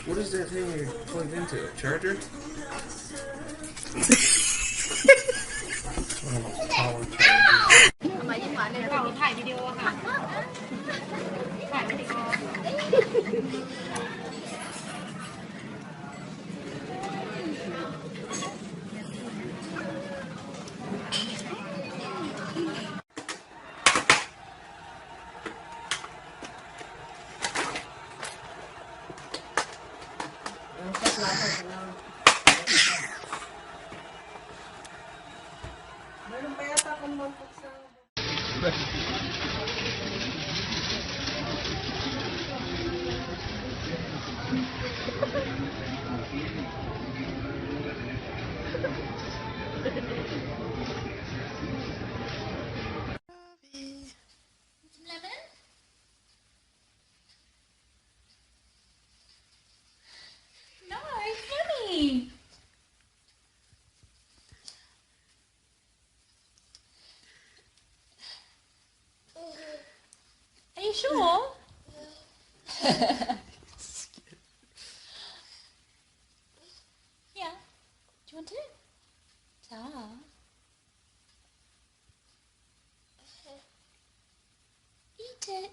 What is that thing you're plugged into? A charger? Power charger. เราถ่ายวิดีโอค่ะถ่ายวิดีโอ No, funny. Are you sure? Yeah. Do you want to? Ta. Eat it.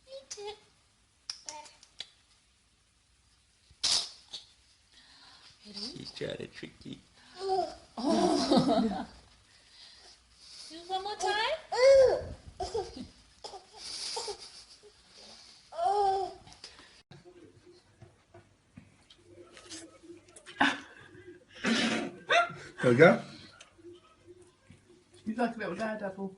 Eat it. He's trying to trick you. Oh. Do it one more time. There we go. He's like a little daredevil.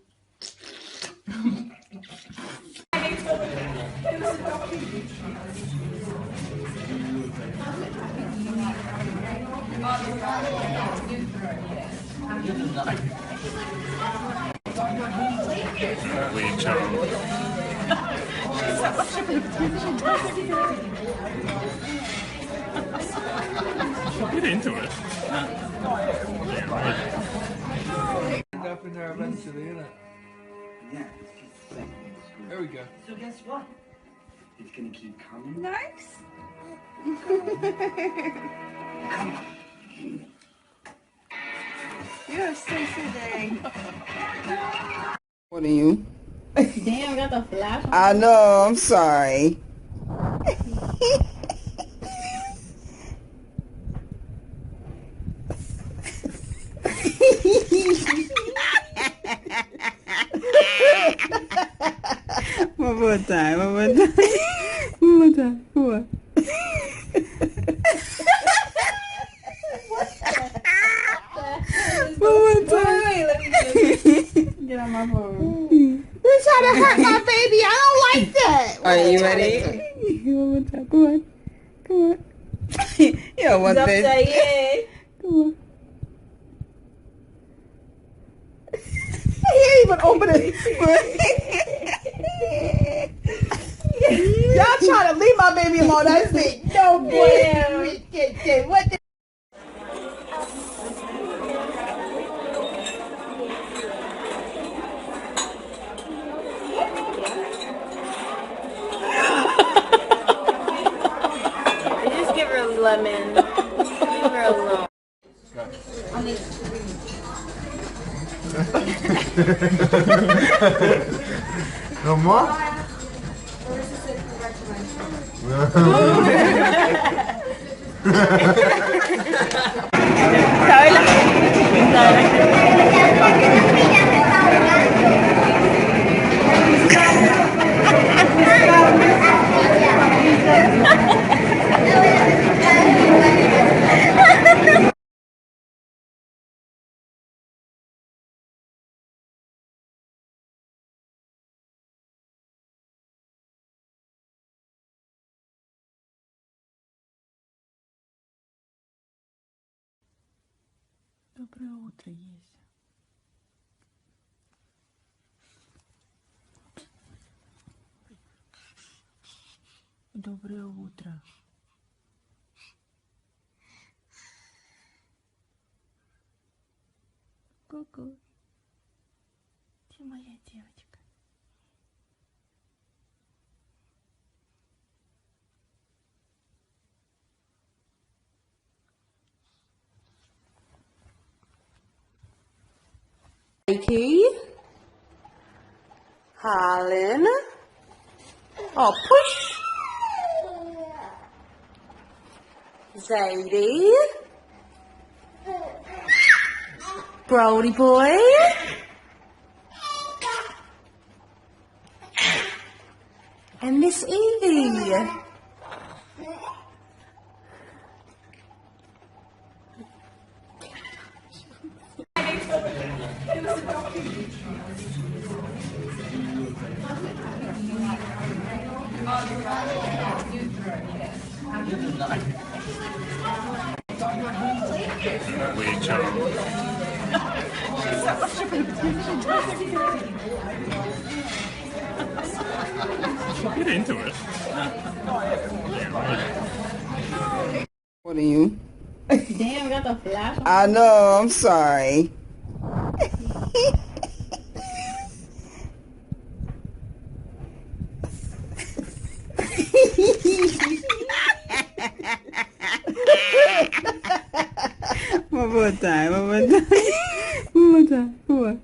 Lead child. Get into it. End up in there eventually, innit? Yeah. There we go. So guess what? It's gonna keep coming. Nice. Come on. You're so soothing. What are you? Damn, got the flash. I know, I'm sorry. One more time, one more time. One more time, come on. One more time. Wait, let me get on my phone. You're trying to hurt my baby. I don't like that. Are you ready? One more time. Come on. Come on. You don't want this. Come on. He ain't even open it. Y'all trying to leave my baby alone. That's it. No boy. What the? Just give her a lemon. Leave her alone. No more? Доброе утро, Еся. Доброе утро. Ку-ку. Ты моя девочка. Mikey. Holland. Oh, push. Zadie. Brody boy. And Miss Evie. Wait, Charles. Get into it. What are you? Damn, we got the flash on. I know, I'm sorry. One more time, one more time. One more time, come on.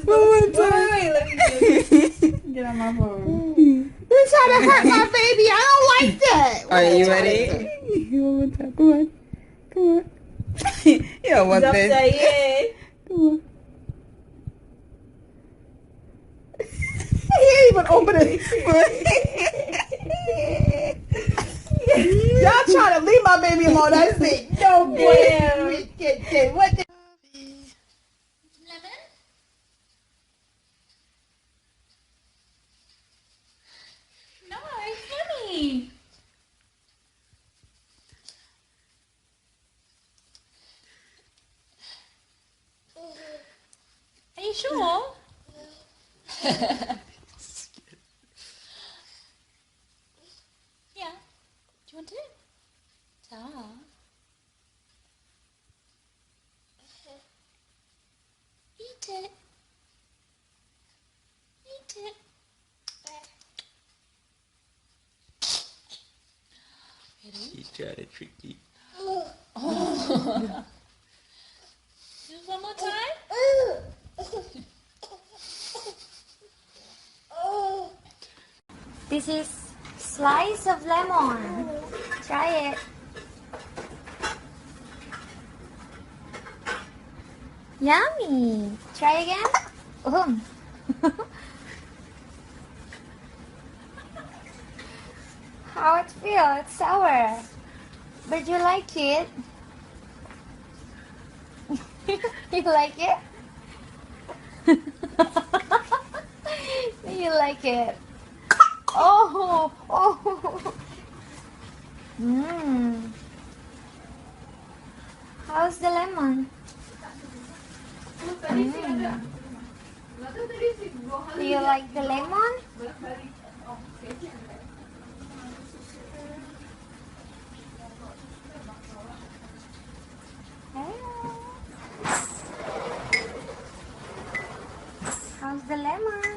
One more time. Wait, let me get on my phone. You're trying to hurt my baby. I don't like that. Are you ready? One more time. Come on. Come on. You don't want this. Come on. He ain't even open it. Y'all trying to leave my baby alone. That's it. No boy. What the? Lemon? No, it's funny. Are you sure? Yeah. Do you want it? Ta. Eat it. Eat it. He's trying to trick you. Just one more time. This is slice of lemon. Try it. Yummy. Try again. How it feel? It's sour. But you like it? You like it? You like it? Oh, oh. How's the lemon? Do you like the lemon? How's the lemon?